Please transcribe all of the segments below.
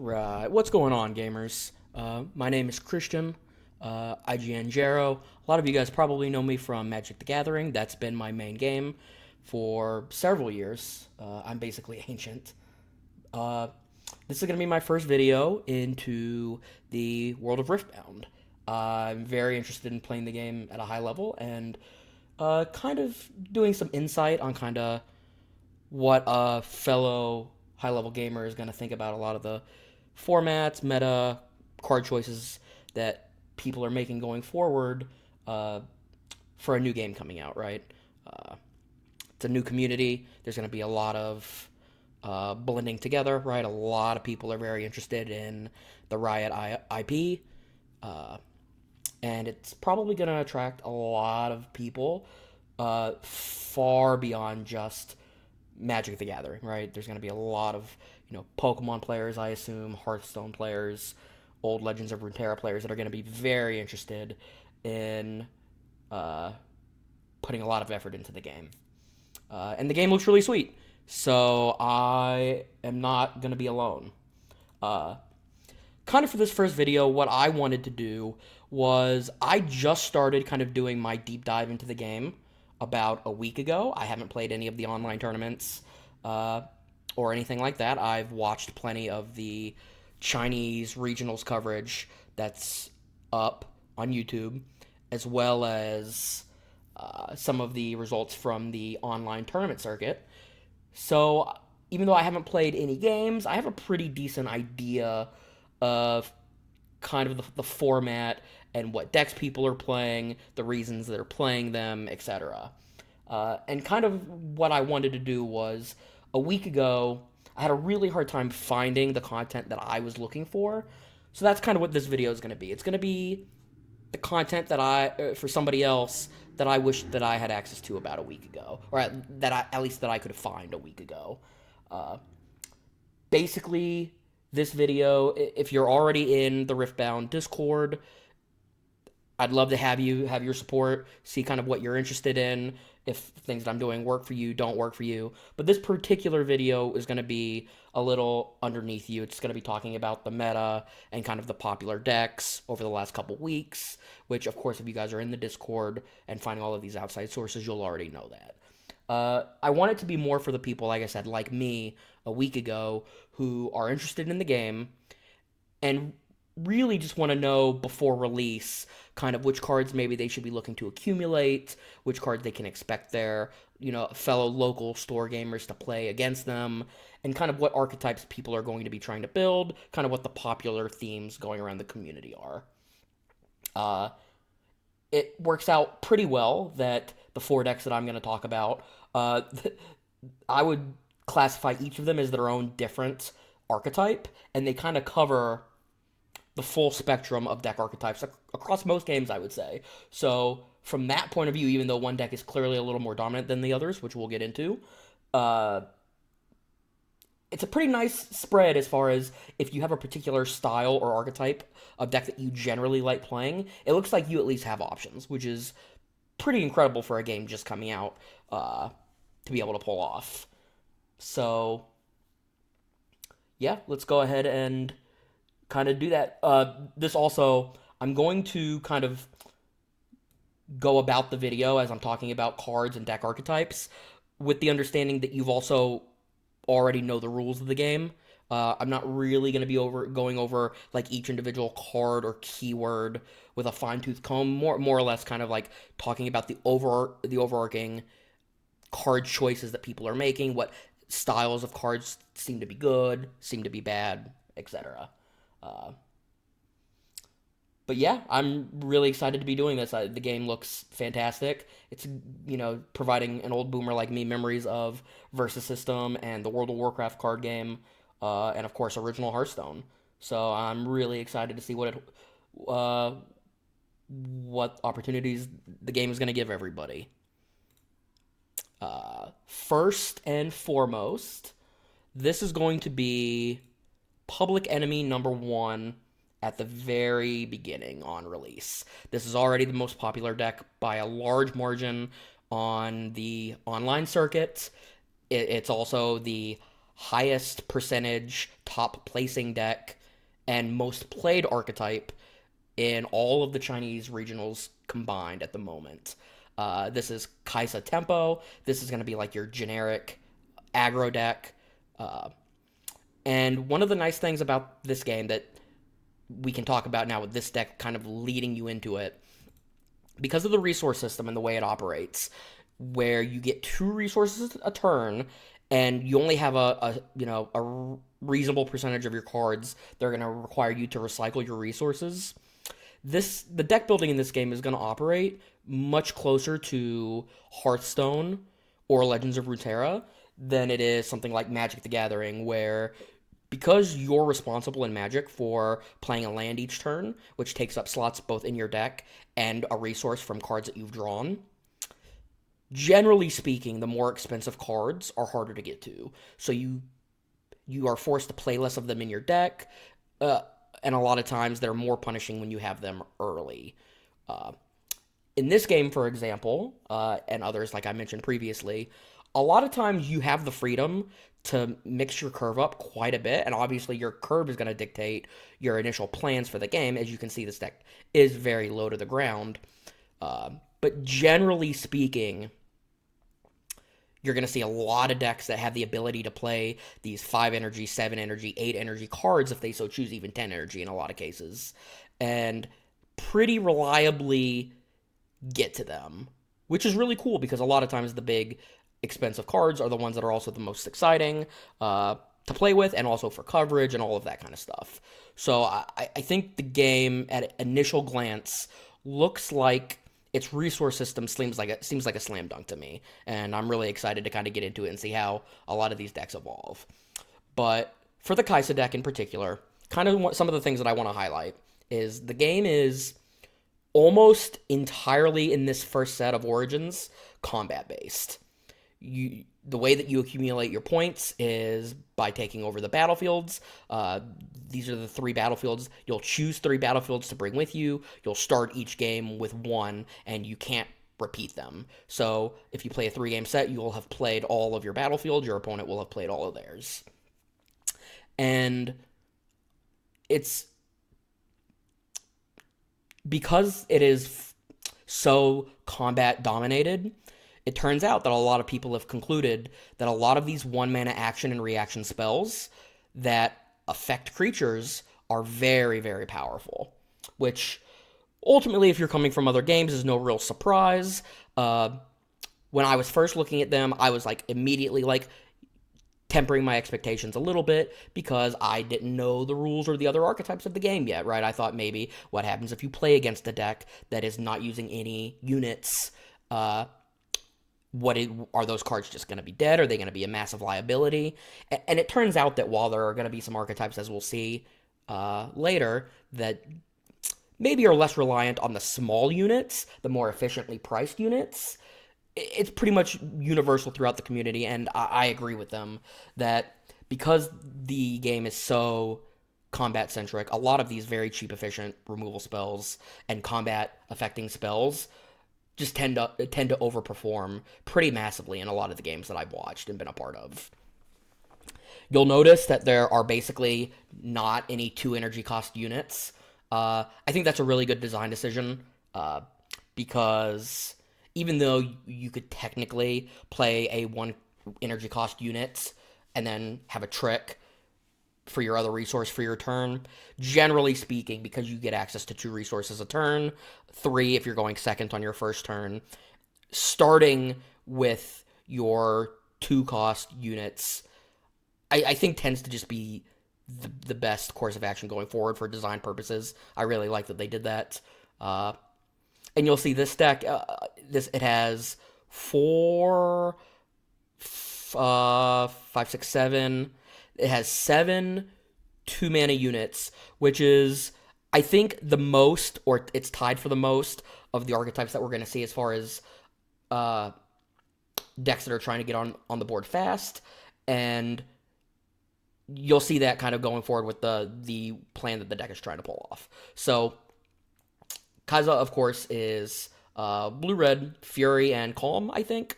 Right, what's going on, gamers? My name is Christian, IGN Jero. A lot of you guys probably know me from Magic the Gathering. That's been my main game for several years. I'm basically ancient. Uh, this is going to be my first video into the world of Riftbound. I'm very interested in playing the game at a high level and kind of doing some insight on kind of what a fellow high level gamer is going to think about a lot of the formats, meta, card choices that people are making going forward uh, for a new game coming out, right? Uh, it's a new community. There's going to be a lot of blending together, right? A lot of people are very interested in the Riot IP, uh, and it's probably going to attract a lot of people far beyond just Magic the Gathering, right? There's going to be a lot of, Pokemon players, I assume, Hearthstone players, old Legends of Runeterra players that are going to be very interested in uh, putting a lot of effort into the game. And the game looks really sweet, so I am not going to be alone. Uh, Kind of for this first video, what I wanted to do was I just started kind of doing my deep dive into the game about a week ago. I haven't played any of the online tournaments uh, or anything like that. I've watched plenty of the Chinese regionals coverage that's up on YouTube, as well as some of the results from the online tournament circuit. So even though I haven't played any games, I have a pretty decent idea of kind of the format and what decks people are playing, the reasons they're playing them, etc. And kind of what I wanted to do was a week ago, I had a really hard time finding the content that I was looking for. So that's kind of what this video is going to be. It's going to be the content that for somebody else that I wish that I had access to about a week ago, or at least that I could find a week ago. Uh, Basically, this video, if you're already in the Riftbound Discord, I'd love to have your support, see kind of what you're interested in, if things that I'm doing work for you, don't work for you. But this particular video is going to be a little underneath you. It's going to be talking about the meta and kind of the popular decks over the last couple weeks, which, of course, if you guys are in the Discord and finding all of these outside sources, you'll already know that. I want it to be more for the people, like I said, like me a week ago, who are interested in the game and really just want to know before release kind of which cards maybe they should be looking to accumulate, which cards they can expect their, fellow local store gamers to play against them, and kind of what archetypes people are going to be trying to build, kind of what the popular themes going around the community are. Uh, it works out pretty well that the four decks that I'm going to talk about, uh, I would classify each of them as their own different archetype, and they kind of cover the full spectrum of deck archetypes across most games, I would say. So from that point of view, even though one deck is clearly a little more dominant than the others, which we'll get into, uh, it's a pretty nice spread as far as if you have a particular style or archetype of deck that you generally like playing, it looks like you at least have options, which is pretty incredible for a game just coming out to be able to pull off. So, yeah, let's go ahead and kind of do that. This also, I'm going to kind of go about the video as I'm talking about cards and deck archetypes with the understanding that you've also already know the rules of the game. I'm not really going to be going over like each individual card or keyword with a fine tooth comb. More or less, kind of like talking about the overarching card choices that people are making, what styles of cards seem to be good, seem to be bad, etc. Uh, but yeah, I'm really excited to be doing this. The game looks fantastic. It's, providing an old boomer like me memories of Versus System and the World of Warcraft card game, and of course original Hearthstone. So I'm really excited to see what opportunities the game is going to give everybody. First and foremost, this is going to be Public Enemy #1 at the very beginning on release. This is already the most popular deck by a large margin on the online circuit. It's also the highest percentage, top placing deck, and most played archetype in all of the Chinese regionals combined at the moment. This is Kaisa Tempo. This is going to be like your generic aggro deck. Uh, and one of the nice things about this game that we can talk about now with this deck kind of leading you into it, because of the resource system and the way it operates, where you get 2 resources a turn, and you only have a reasonable percentage of your cards that are going to require you to recycle your resources. The deck building in this game is going to operate much closer to Hearthstone or Legends of Runeterra than it is something like Magic the Gathering, where because you're responsible in Magic for playing a land each turn, which takes up slots both in your deck and a resource from cards that you've drawn, generally speaking, the more expensive cards are harder to get to. So you are forced to play less of them in your deck, and a lot of times they're more punishing when you have them early. Uh, in this game, for example, and others like I mentioned previously, a lot of times you have the freedom to mix your curve up quite a bit, and obviously your curve is going to dictate your initial plans for the game. As you can see, this deck is very low to the ground. But generally speaking, you're going to see a lot of decks that have the ability to play these 5 energy, 7 energy, 8 energy cards if they so choose, even 10 energy in a lot of cases, and pretty reliably get to them, which is really cool because a lot of times the big expensive cards are the ones that are also the most exciting to play with, and also for coverage and all of that kind of stuff. So I think the game at initial glance looks like its resource system seems like a slam dunk to me, and I'm really excited to kind of get into it and see how a lot of these decks evolve. But for the Kaisa deck in particular, kind of some of the things that I want to highlight is the game is almost entirely in this first set of Origins combat based. The way that you accumulate your points is by taking over the battlefields. These are the 3 battlefields. You'll choose 3 battlefields to bring with you. You'll start each game with 1, and you can't repeat them. So if you play a 3-game set, you will have played all of your battlefields. Your opponent will have played all of theirs. And it's because it is so combat dominated, it turns out that a lot of people have concluded that a lot of these 1-mana action and reaction spells that affect creatures are very, very powerful, which ultimately, if you're coming from other games, is no real surprise. When I was first looking at them, I was immediately tempering my expectations a little bit because I didn't know the rules or the other archetypes of the game yet, right? I thought maybe what happens if you play against a deck that is not using any units, are those cards just going to be dead? Are they going to be a massive liability? And it turns out that while there are going to be some archetypes, as we'll see later, that maybe are less reliant on the small units, the more efficiently priced units, it's pretty much universal throughout the community, and I agree with them that because the game is so combat-centric, a lot of these very cheap, efficient removal spells and combat-affecting spells just tend to overperform pretty massively in a lot of the games that I've watched and been a part of. You'll notice that there are basically not any 2 energy cost units. I think that's a really good design decision because even though you could technically play a 1 energy cost unit and then have a trick for your other resource for your turn, generally speaking, because you get access to 2 resources a turn, 3 if you're going second on your first turn, starting with your 2 cost units, I think tends to just be the best course of action going forward for design purposes. I really like that they did that. And you'll see this deck, it has 4, 5, 6, 7. It has 7 2-mana units, which is, I think, the most, or it's tied for the most of the archetypes that we're going to see as far as decks that are trying to get on the board fast. And you'll see that kind of going forward with the plan that the deck is trying to pull off. So Kaisa, of course, is Blue-Red, Fury, and Calm, I think,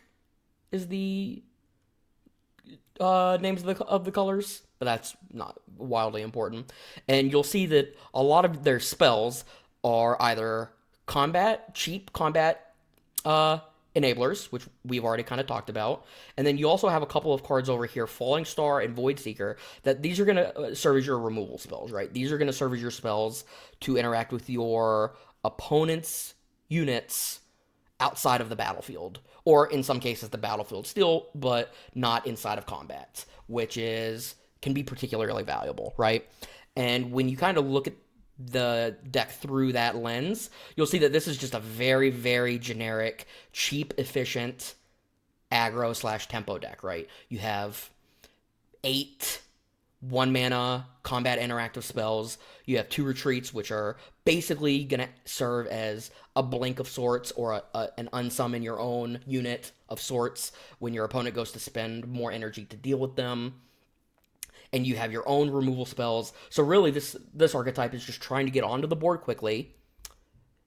is the names of the colors, but that's not wildly important. And you'll see that a lot of their spells are either cheap combat uh, enablers, which we've already kind of talked about. And then you also have a couple of cards over here, Falling Star and Void Seeker, that these are going to serve as your removal spells, right? These are going to serve as your spells to interact with your opponent's units outside of the battlefield, or in some cases the battlefield still, but not inside of combat, which is can be particularly valuable, right? And when you kind of look at the deck through that lens, you'll see that this is just a very, very generic, cheap, efficient aggro slash tempo deck, right? You have 8 1 mana combat interactive spells. You have 2 retreats, which are basically going to serve as a blink of sorts or an unsummon your own unit of sorts when your opponent goes to spend more energy to deal with them. And you have your own removal spells. So really, this archetype is just trying to get onto the board quickly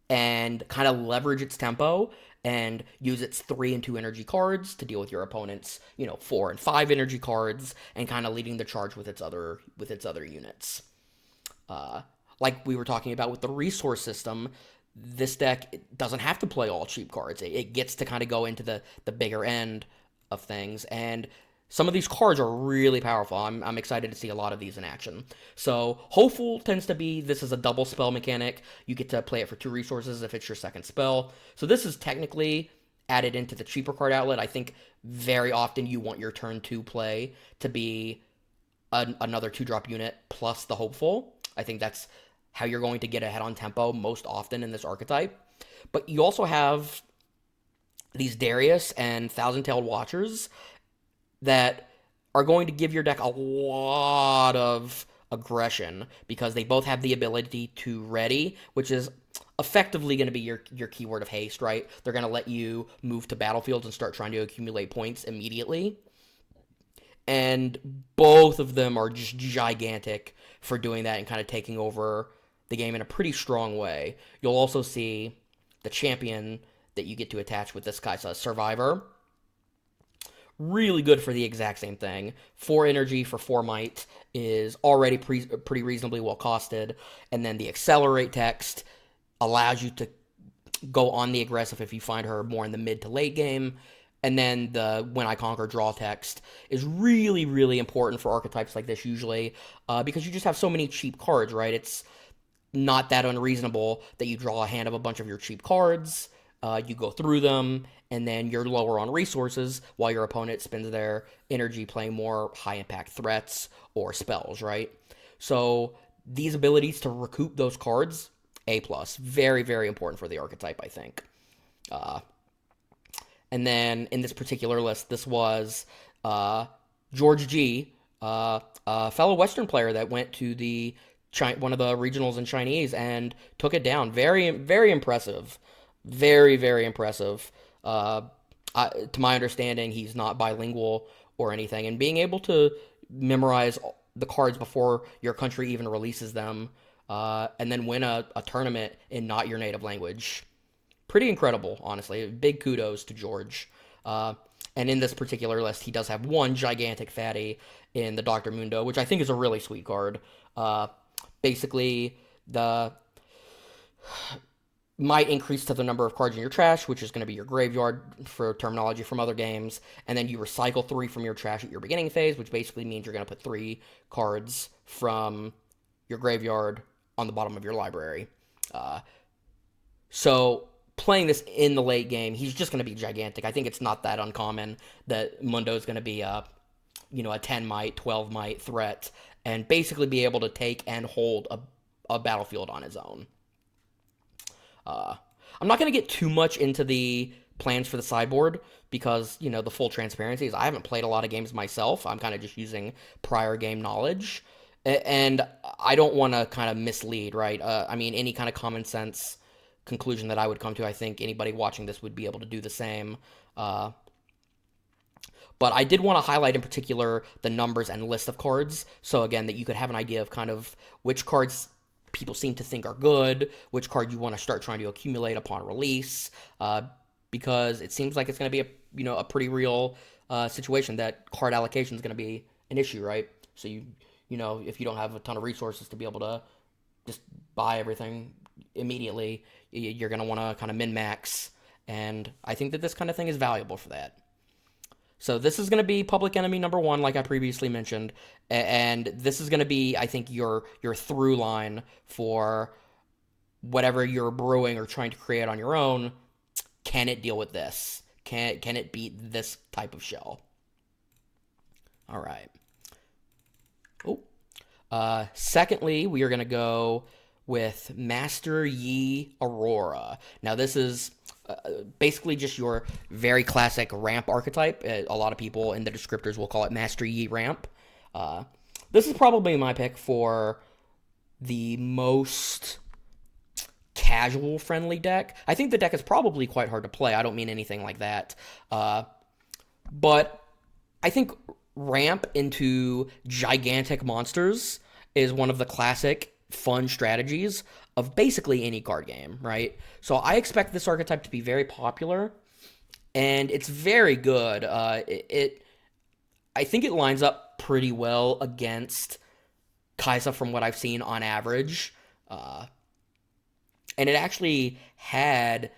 and kind of leverage its tempo and use its 3 and 2 energy cards to deal with your opponent's, 4 and 5 energy cards, and kind of leading the charge with its other units. Like we were talking about with the resource system, this deck doesn't have to play all cheap cards. It gets to kind of go into the bigger end of things, and some of these cards are really powerful. I'm excited to see a lot of these in action. So Hopeful tends to be, this is a double spell mechanic. You get to play it for 2 resources if it's your second spell. So this is technically added into the cheaper card outlet. I think very often you want your turn 2 play to be another 2-drop unit plus the Hopeful. I think that's how you're going to get ahead on tempo most often in this archetype. But you also have these Darius and Thousand-Tailed Watchers that are going to give your deck a lot of aggression because they both have the ability to ready, which is effectively going to be your keyword of haste, right? They're going to let you move to battlefields and start trying to accumulate points immediately. And both of them are just gigantic for doing that and kind of taking over the game in a pretty strong way. You'll also see the champion that you get to attach with this Kaisa Survivor. Really good for the exact same thing. 4 energy for 4 might is already pretty reasonably well costed. And then the Accelerate text allows you to go on the aggressive if you find her more in the mid to late game. And then the When I Conquer draw text is really, really important for archetypes like this usually because you just have so many cheap cards, right? It's not that unreasonable that you draw a hand of a bunch of your cheap cards, you go through them, and then you're lower on resources while your opponent spends their energy playing more high-impact threats or spells, right? So these abilities to recoup those cards, A+. Very, very important for the archetype, I think. And then in this particular list, this was George G., a fellow Western player that went to one of the regionals in Chinese and took it down. Very, very impressive. Very, very impressive. To my understanding, he's not bilingual or anything. And being able to memorize the cards before your country even releases them, and then win a tournament in not your native language. Pretty incredible, honestly. Big kudos to George. And in this particular list, he does have one gigantic fatty in the Dr. Mundo, which I think is a really sweet card. Basically, the might increase to the number of cards in your trash, which is going to be your graveyard for terminology from other games, and then you recycle 3 from your trash at your beginning phase, which basically means you're going to put 3 cards from your graveyard on the bottom of your library. So playing this in the late game, he's just going to be gigantic. I think it's not that uncommon that Mundo is going to be a 10 might, 12 might threat, and basically be able to take and hold a battlefield on his own. I'm not going to get too much into the plans for the sideboard because, the full transparency is I haven't played a lot of games myself. I'm kind of just using prior game knowledge. And I don't want to kind of mislead, right? Any kind of common sense conclusion that I would come to, I think anybody watching this would be able to do the same. But I did want to highlight in particular the numbers and list of cards. So again, that you could have an idea of kind of which cards people seem to think are good, which card you want to start trying to accumulate upon release, because it seems like it's going to be a pretty real situation that card allocation is going to be an issue, right? So if you don't have a ton of resources to be able to just buy everything immediately, you're going to want to kind of min max, and I think that this kind of thing is valuable for that. So this is going to be public enemy number one, like I previously mentioned, and this is going to be, I think, your through line for whatever you're brewing or trying to create on your own. Can it deal with this? Can it beat this type of shell? All right. Secondly, we are going to go with Master Yi Aurora. Now, this is basically just your very classic ramp archetype. A lot of people in the descriptors will call it Master Yi Ramp. This is probably my pick for the most casual friendly deck. I think the deck is probably quite hard to play. I don't mean anything like that. But I think ramp into gigantic monsters is one of the classic fun strategies of basically any card game, right? So I expect this archetype to be very popular, and it's very good. I think it lines up pretty well against Kaisa from what I've seen on average. And it actually had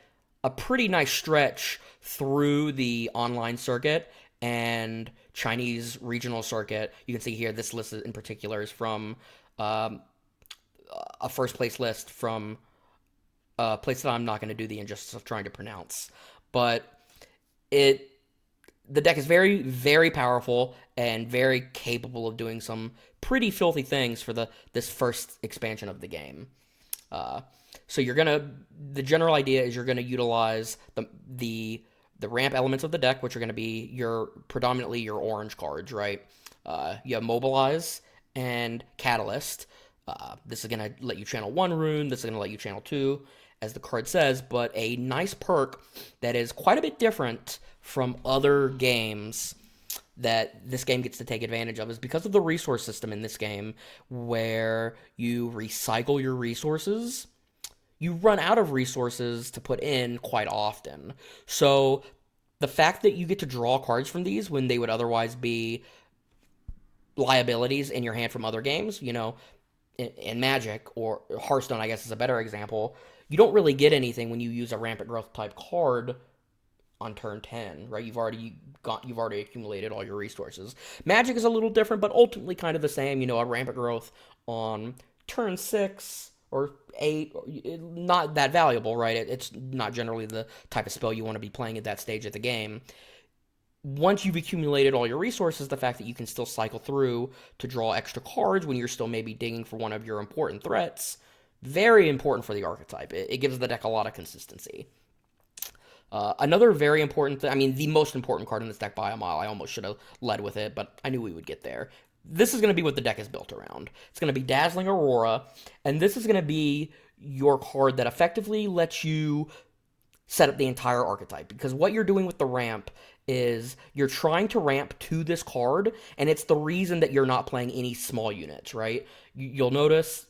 a pretty nice stretch through the online circuit and Chinese regional circuit. You can see here, this list in particular is from a first place list from a place that I'm not going to do the injustice of trying to pronounce. But the deck is very, very powerful and very capable of doing some pretty filthy things for this first expansion of the game. So the general idea is you're gonna utilize the ramp elements of the deck, which are gonna be predominantly your orange cards, right? You have Mobilize and Catalyst. This is gonna let you channel 1 rune. This is gonna let you channel 2, as the card says. But a nice perk that is quite a bit different from other games that this game gets to take advantage of is because of the resource system in this game, where you recycle your resources. You run out of resources to put in quite often. So the fact that you get to draw cards from these when they would otherwise be liabilities in your hand from other games, in Magic, or Hearthstone, I guess, is a better example, you don't really get anything when you use a Rampant Growth type card on turn 10, right? You've already accumulated all your resources. Magic is a little different, but ultimately kind of the same. A Rampant Growth on turn 6 or 8, not that valuable, right? It's not generally the type of spell you want to be playing at that stage of the game. Once you've accumulated all your resources, the fact that you can still cycle through to draw extra cards when you're still maybe digging for one of your important threats, very important for the archetype. It gives the deck a lot of consistency. Another very important the most important card in this deck by a mile. I almost should have led with it, but I knew we would get there. This is going to be what the deck is built around. It's going to be Dazzling Aurora, and this is going to be your card that effectively lets you set up the entire archetype. Because what you're doing with the ramp is you're trying to ramp to this card, and it's the reason that you're not playing any small units, right? You'll notice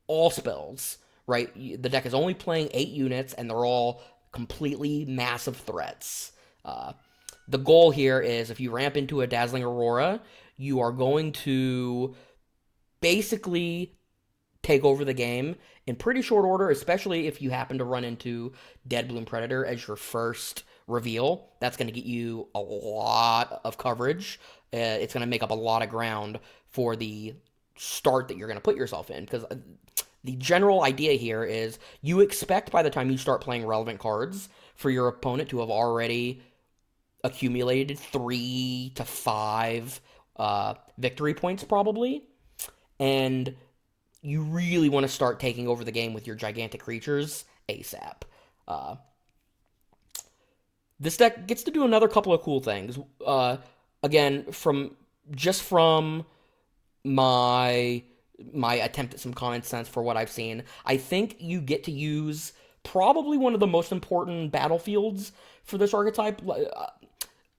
all spells, right? The deck is only playing 8 units, and they're all completely massive threats. The goal here is if you ramp into a Dazzling Aurora, you are going to basically take over the game in pretty short order, especially if you happen to run into Dead Bloom Predator as your first reveal. That's going to get you a lot of coverage. It's going to make up a lot of ground for the start that you're going to put yourself in, because the general idea here is you expect by the time you start playing relevant cards for your opponent to have already accumulated 3 to 5 victory points probably, and you really want to start taking over the game with your gigantic creatures ASAP. This deck gets to do another couple of cool things. Again, from my attempt at some common sense for what I've seen, I think you get to use probably one of the most important battlefields for this archetype.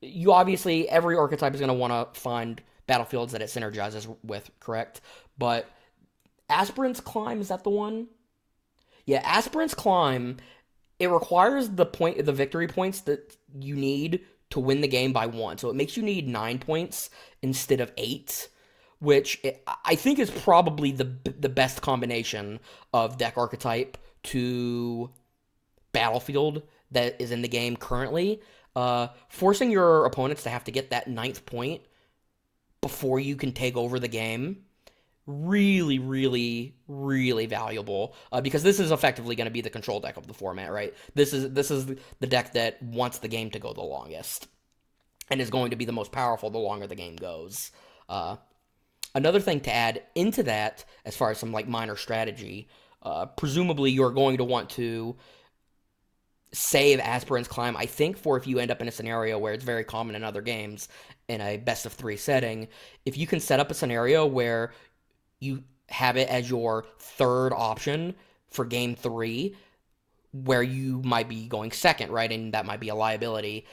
You obviously, every archetype is going to want to find battlefields that it synergizes with, correct? But Aspirant's Climb, is that the one? Yeah, Aspirant's Climb, it requires the victory points that you need to win the game by 1. So it makes you need 9 points instead of 8, which I think is probably the best combination of deck archetype to battlefield that is in the game currently. Forcing your opponents to have to get that 9th point before you can take over the game, really, really, really valuable, because this is effectively going to be the control deck of the format, right? This is the deck that wants the game to go the longest, and is going to be the most powerful the longer the game goes. Another thing to add into that, as far as some like minor strategy, presumably you're going to want to save Aspirant's Climb, I think, for if you end up in a scenario where it's very common in other games, in a best-of-3 setting, if you can set up a scenario where you have it as your third option for Game 3, where you might be going second, right, and that might be a liability,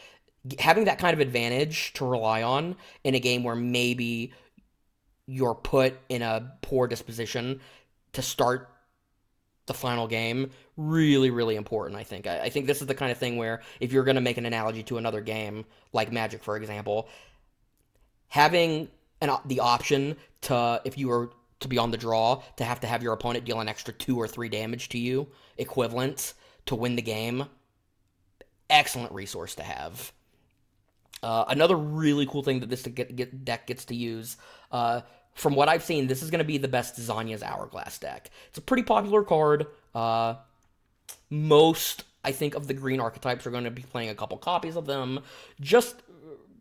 having that kind of advantage to rely on in a game where maybe you're put in a poor disposition to start the final game, really, really important, I think. I think this is the kind of thing where, if you're going to make an analogy to another game, like Magic, for example, having the option to, if you were to be on the draw, to have your opponent deal an extra 2 or 3 damage to you, equivalent, to win the game, excellent resource to have. Another really cool thing that this deck gets to use, from what I've seen, this is going to be the best Zanya's Hourglass deck. It's a pretty popular card. Most, I think, of the green archetypes are going to be playing a couple copies of them, just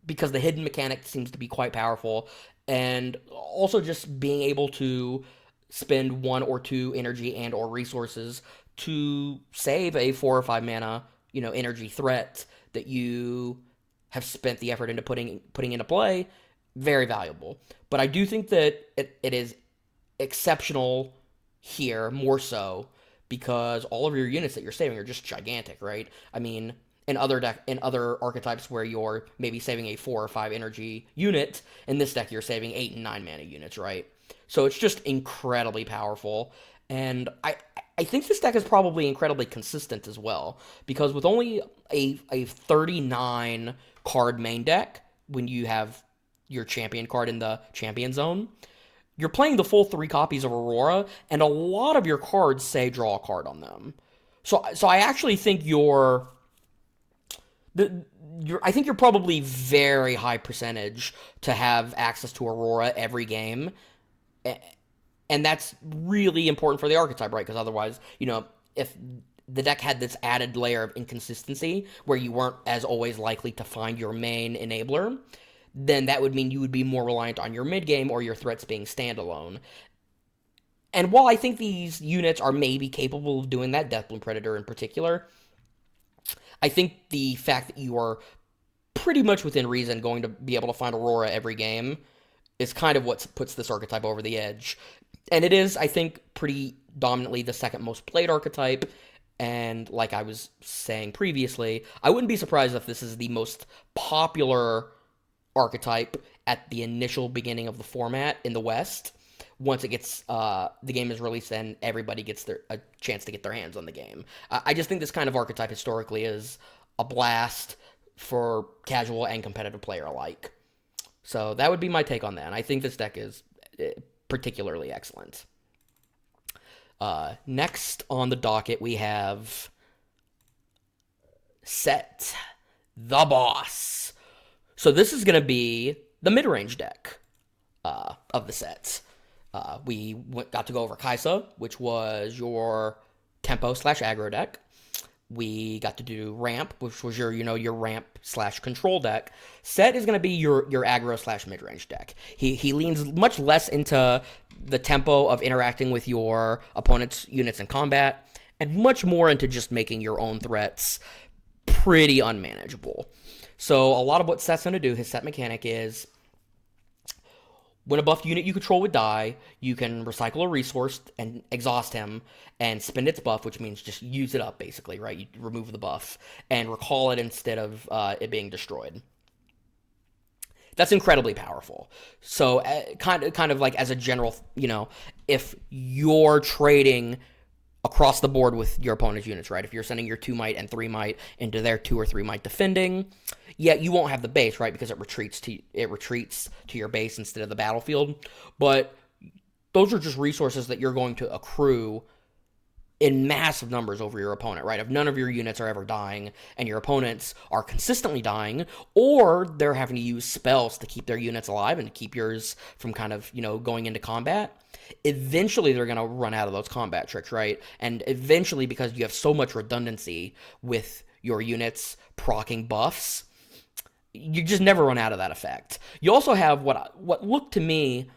because the hidden mechanic seems to be quite powerful, and also just being able to spend 1 or 2 energy and or resources to save a 4 or 5 mana, energy threat that you have spent the effort into putting into play. Very valuable. But I do think that it is exceptional here, more so, because all of your units that you're saving are just gigantic, right? I mean, in other archetypes where you're maybe saving a 4 or 5 energy unit, in this deck you're saving 8 and 9 mana units, right? So it's just incredibly powerful, and I think this deck is probably incredibly consistent as well, because with only a 39 card main deck, when you have your champion card in the champion zone, you're playing the full 3 copies of Aurora, and a lot of your cards say draw a card on them. So I actually think you're probably very high percentage to have access to Aurora every game, and that's really important for the archetype, right? Because otherwise, if the deck had this added layer of inconsistency where you weren't as always likely to find your main enabler, then that would mean you would be more reliant on your mid-game or your threats being standalone. And while I think these units are maybe capable of doing that, Deathbloom Predator in particular, I think the fact that you are pretty much within reason going to be able to find Aurora every game is kind of what puts this archetype over the edge. And it is, I think, pretty dominantly the second most played archetype, and like I was saying previously, I wouldn't be surprised if this is the most popular archetype at the initial beginning of the format in the West. Once it gets the game is released, and everybody gets a chance to get their hands on the game. I just think this kind of archetype historically is a blast for casual and competitive player alike. So that would be my take on that. And I think this deck is particularly excellent. Next on the docket, we have Sett the Boss. So this is going to be the mid-range deck of the sets. We got to go over Kaisa, which was your tempo/aggro deck. We got to do Ramp, which was your ramp/control deck. Sett is going to be your aggro/mid-range deck. He leans much less into the tempo of interacting with your opponent's units in combat, and much more into just making your own threats pretty unmanageable. So a lot of what Sett's going to do, his set mechanic is, when a buffed unit you control would die, you can recycle a resource and exhaust him and spend its buff, which means just use it up, basically, right? You remove the buff and recall it instead of it being destroyed. That's incredibly powerful. So kind of like as a general, if you're trading across the board with your opponent's units, right? If you're sending your 2 might and 3 might into their 2 or 3 might defending, yeah, you won't have the base, right? Because it retreats to your base instead of the battlefield. But those are just resources that you're going to accrue in massive numbers over your opponent, right? If none of your units are ever dying and your opponents are consistently dying, or they're having to use spells to keep their units alive and to keep yours from kind of, going into combat, eventually they're going to run out of those combat tricks, right? And eventually, because you have so much redundancy with your units proccing buffs, you just never run out of that effect. You also have what looked to me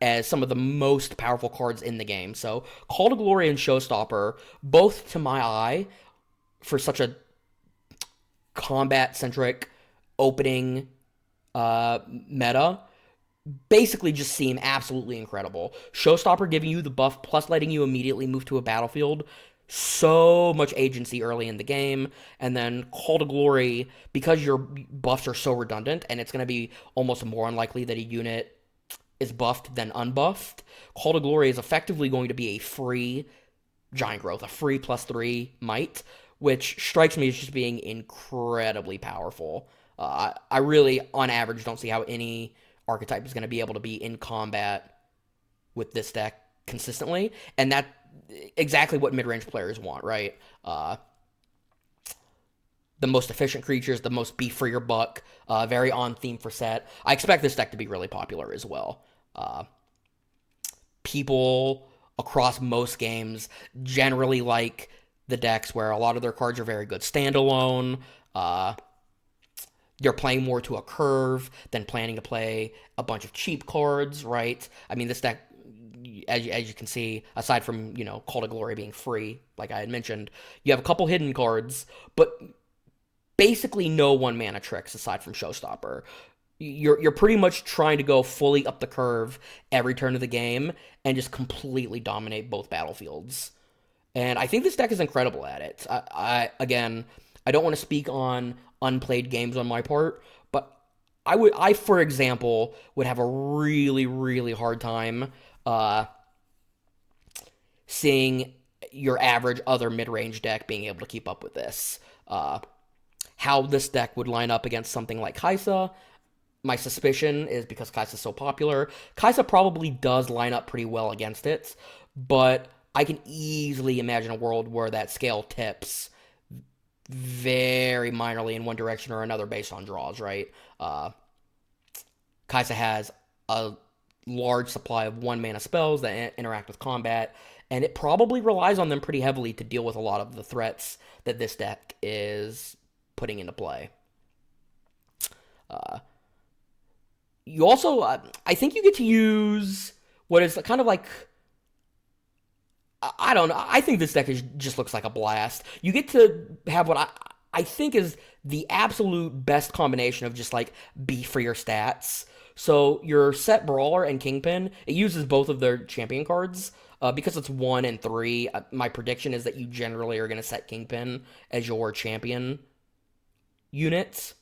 as some of the most powerful cards in the game. So Call to Glory and Showstopper, both to my eye, for such a combat-centric opening meta, basically just seem absolutely incredible. Showstopper giving you the buff plus letting you immediately move to a battlefield. So much agency early in the game. And then Call to Glory, because your buffs are so redundant, and it's going to be almost more unlikely that a unit is buffed than unbuffed, Call to Glory is effectively going to be a free giant growth, a free +3 might, which strikes me as just being incredibly powerful. I really, on average, don't see how any archetype is going to be able to be in combat with this deck consistently, and that's exactly what mid-range players want, right? The most efficient creatures, the most beef for your buck, very on theme for Sett. I expect this deck to be really popular as well. People across most games generally like the decks where a lot of their cards are very good standalone. You're playing more to a curve than planning to play a bunch of cheap cards, right? I mean, this deck, as you can see, aside from, Call to Glory being free, like I had mentioned, you have a couple hidden cards, but basically no 1-mana tricks aside from Showstopper. You're pretty much trying to go fully up the curve every turn of the game and just completely dominate both battlefields. And I think this deck is incredible at it. Again, I don't want to speak on unplayed games on my part, but I for example would have a really, really hard time seeing your average other mid-range deck being able to keep up with this. How this deck would line up against something like Kaisa, my suspicion is because Kaisa's so popular. Kaisa probably does line up pretty well against it, but I can easily imagine a world where that scale tips very minorly in one direction or another based on draws, right? Kaisa has a large supply of 1-mana spells that interact with combat, and it probably relies on them pretty heavily to deal with a lot of the threats that this deck is putting into play. You also, I think you get to use what is kind of like, I don't know, I think this deck just looks like a blast. You get to have what I think is the absolute best combination of just like beef for your stats. So your Sett Brawler and Kingpin, it uses both of their champion cards. Because it's 1 and 3, my prediction is that you generally are going to set Kingpin as your champion units.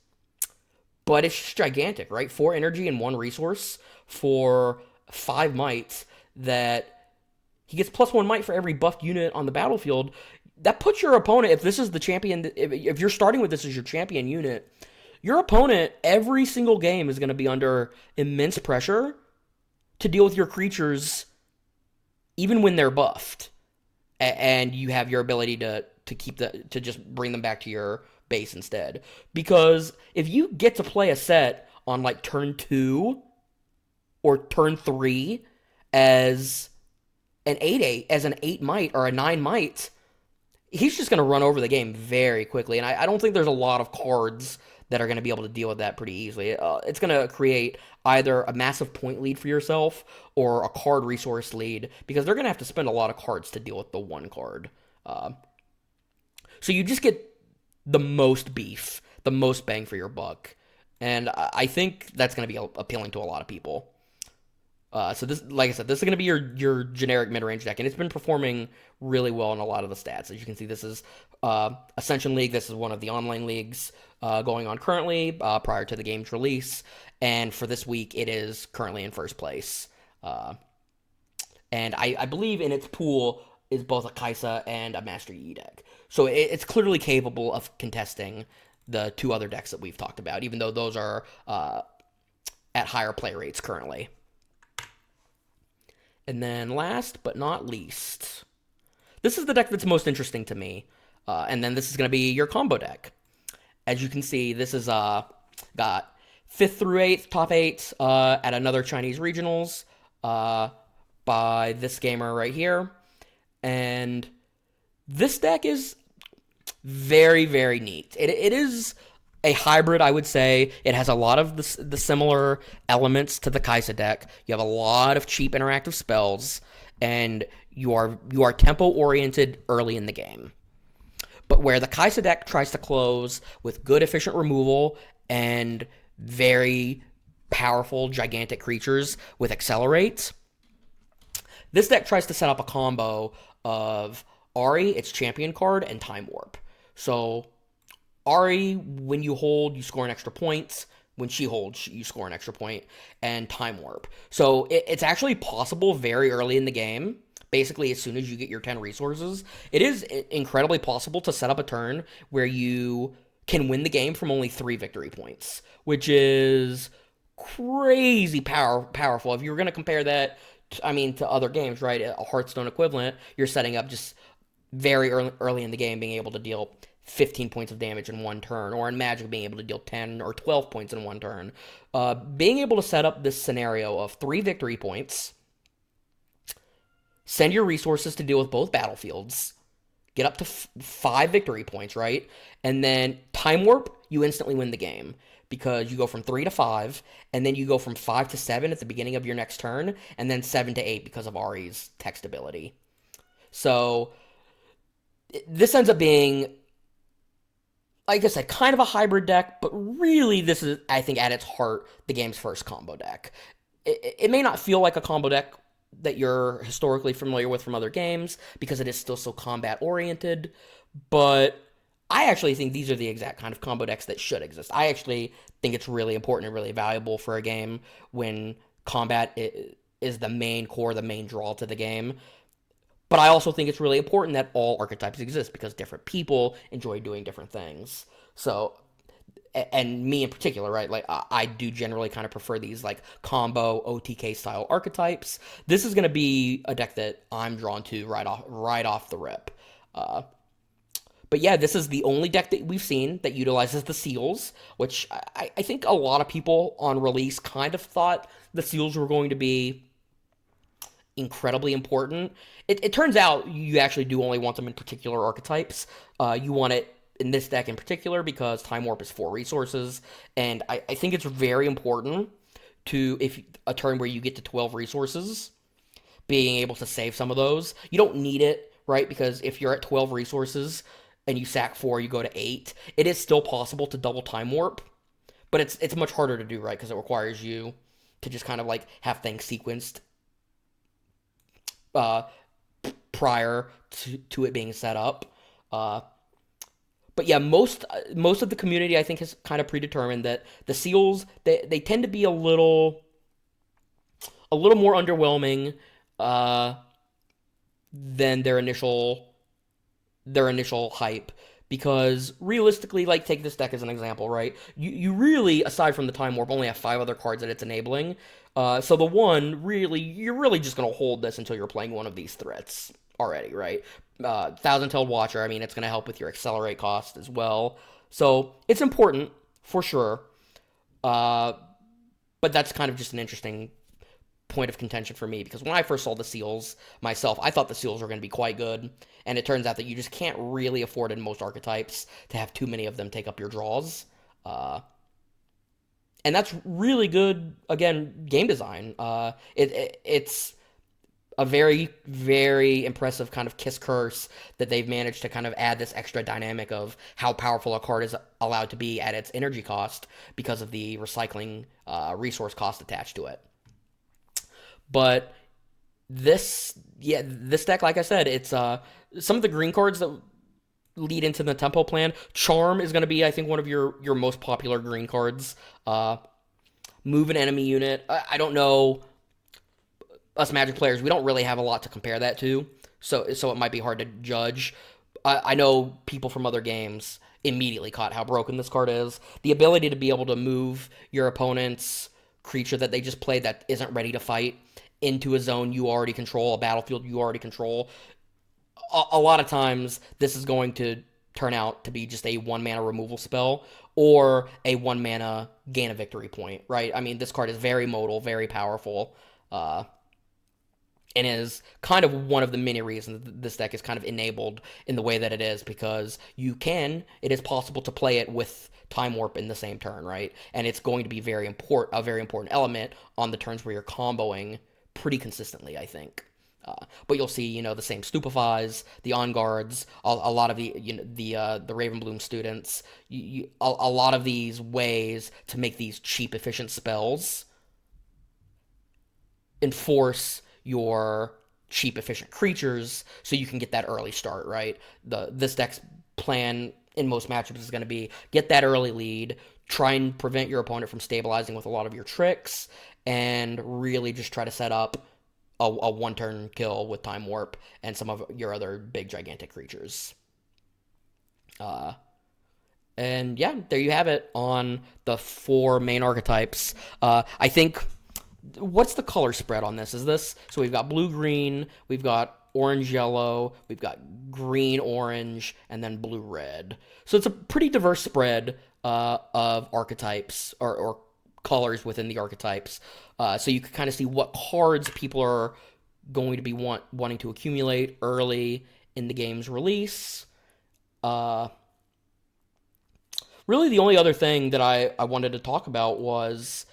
But it's just gigantic, right? 4 energy and 1 resource for 5 might that he gets +1 might for every buffed unit on the battlefield. That puts your opponent, if this is the champion, if you're starting with this as your champion unit, your opponent every single game is going to be under immense pressure to deal with your creatures even when they're buffed. And you have your ability to just bring them back to your base instead. Because if you get to play a Sett on like turn 2 or turn 3 as an 8 might or a 9 might, he's just going to run over the game very quickly. And I don't think there's a lot of cards that are going to be able to deal with that pretty easily. It's going to create either a massive point lead for yourself or a card resource lead, because they're going to have to spend a lot of cards to deal with the one card. So you just get the most beef, the most bang for your buck. And I think that's going to be appealing to a lot of people. So this, like I said, this is going to be your generic mid-range deck, and it's been performing really well in a lot of the stats. As you can see, this is Ascension League. This is one of the online leagues going on currently prior to the game's release. And for this week, it is currently in first place. And I believe in its pool, is both a Kaisa and a Master Yi deck. So it's clearly capable of contesting the two other decks that we've talked about, even though those are at higher play rates currently. And then last but not least, this is the deck that's most interesting to me. And then this is going to be your combo deck. As you can see, this is got 5th through 8th, top 8 at another Chinese regionals by this gamer right here. And this deck is very, very neat. It is a hybrid, I would say. It has a lot of the similar elements to the Kaisa deck. You have a lot of cheap interactive spells, and you are tempo-oriented early in the game. But where the Kaisa deck tries to close with good, efficient removal and very powerful, gigantic creatures with Accelerate, this deck tries to set up a combo of Ahri, its champion card, and Timewarp. So Ahri, when you hold, you score an extra point. When she holds, you score an extra point. And Timewarp. So it's actually possible very early in the game, basically as soon as you get your 10 resources, it is incredibly possible to set up a turn where you can win the game from only 3 victory points, which is crazy powerful. If you were going to compare that, to other games, right, a Hearthstone equivalent, you're setting up just very early in the game being able to deal 15 points of damage in one turn, or in Magic being able to deal 10 or 12 points in one turn. Being able to set up this scenario of 3 victory points, send your resources to deal with both battlefields, get up to 5 victory points, right? And then Time Warp, you instantly win the game because you go from 3 to 5, and then you go from 5 to 7 at the beginning of your next turn, and then 7 to 8 because of Ahri's text ability. So this ends up being, like I said, kind of a hybrid deck, but really this is, I think, at its heart, the game's first combo deck. It may not feel like a combo deck that you're historically familiar with from other games, because it is still so combat-oriented, but I actually think these are the exact kind of combo decks that should exist. I actually think it's really important and really valuable for a game when combat is the main core, the main draw to the game. But I also think it's really important that all archetypes exist, because different people enjoy doing different things. So, and me in particular, right? Like, I do generally kind of prefer these, like, combo OTK style archetypes. This is going to be a deck that I'm drawn to right off the rip. But yeah, this is the only deck that we've seen that utilizes the seals, which I think a lot of people on release kind of thought the seals were going to be incredibly important. It turns out you actually do only want them in particular archetypes. You want it in this deck in particular because Time Warp is 4 resources, and I think it's very important to, if a turn where you get to 12 resources, being able to save some of those. You don't need it, right? Because if you're at 12 resources and you sack 4, you go to 8, it is still possible to double Time Warp, but it's much harder to do, right? Because it requires you to just kind of like have things sequenced prior to it being set up. But yeah, most of the community, I think, has kind of predetermined that the seals, they tend to be a little more underwhelming than their initial hype, because realistically, like, take this deck as an example, right? You really, aside from the Time Warp, only have 5 other cards that it's enabling. So the one, really, you're really just going to hold this until you're playing one of these threats already, right? Thousand-Tailed Watcher, it's going to help with your Accelerate cost as well. So it's important, for sure. But that's kind of just an interesting point of contention for me, because when I first saw the seals myself, I thought the seals were going to be quite good, and it turns out that you just can't really afford in most archetypes to have too many of them take up your draws. And that's really good, again, game design. It's a very, very impressive kind of kiss-curse that they've managed to kind of add this extra dynamic of how powerful a card is allowed to be at its energy cost because of the recycling resource cost attached to it. But this deck, like I said, it's some of the green cards that lead into the tempo plan. Charm is going to be, I think, one of your most popular green cards. Move an enemy unit. I don't know. Us Magic players, we don't really have a lot to compare that to. so it might be hard to judge. I know people from other games immediately caught how broken this card is. The ability to be able to move your opponent's creature that they just played that isn't ready to fight into a zone you already control, a battlefield you already control. A lot of times, this is going to turn out to be just a 1 mana removal spell or a 1 mana gain a victory point, right? I mean, this card is very modal, very powerful. And is kind of one of the many reasons that this deck is kind of enabled in the way that it is, because it is possible to play it with Time Warp in the same turn, right? And it's going to be a very important element on the turns where you're comboing pretty consistently, I think. But you'll see, the same Stupefies, the On Guards, a lot of the Ravenbloom students, a lot of these ways to make these cheap, efficient spells enforce your cheap, efficient creatures so you can get that early start, right? This deck's plan in most matchups is going to be get that early lead, try and prevent your opponent from stabilizing with a lot of your tricks, and really just try to set up a one-turn kill with Time Warp and some of your other big, gigantic creatures. And yeah, there you have it on the 4 main archetypes. I think, what's the color spread on this? So we've got blue-green, we've got orange-yellow, we've got green-orange, and then blue-red. So it's a pretty diverse spread of archetypes or colors within the archetypes. So you can kind of see what cards people are going to be wanting to accumulate early in the game's release. Really, the only other thing that I wanted to talk about was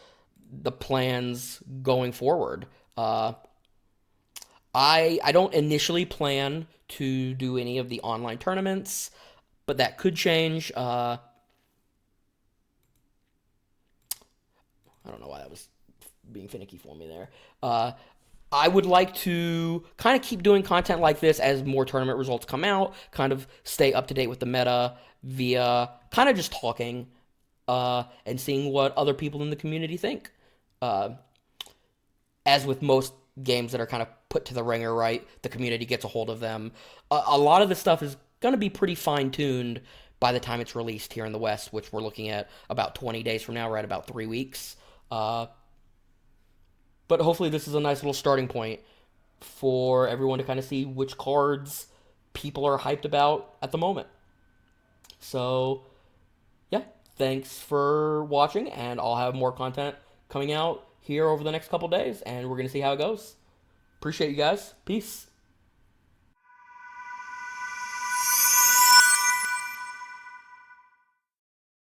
the plans going forward. I don't initially plan to do any of the online tournaments, but that could change. I don't know why that was being finicky for me there. I would like to kind of keep doing content like this as more tournament results come out, kind of stay up to date with the meta via kind of just talking and seeing what other people in the community think. As with most games that are kind of put to the ringer, right, the community gets a hold of them. A lot of this stuff is going to be pretty fine-tuned by the time it's released here in the West, which we're looking at about 20 days from now. We're at about 3 weeks. But hopefully this is a nice little starting point for everyone to kind of see which cards people are hyped about at the moment. So, yeah, thanks for watching, and I'll have more content coming out here over the next couple days, and we're going to see how it goes. Appreciate you guys. Peace.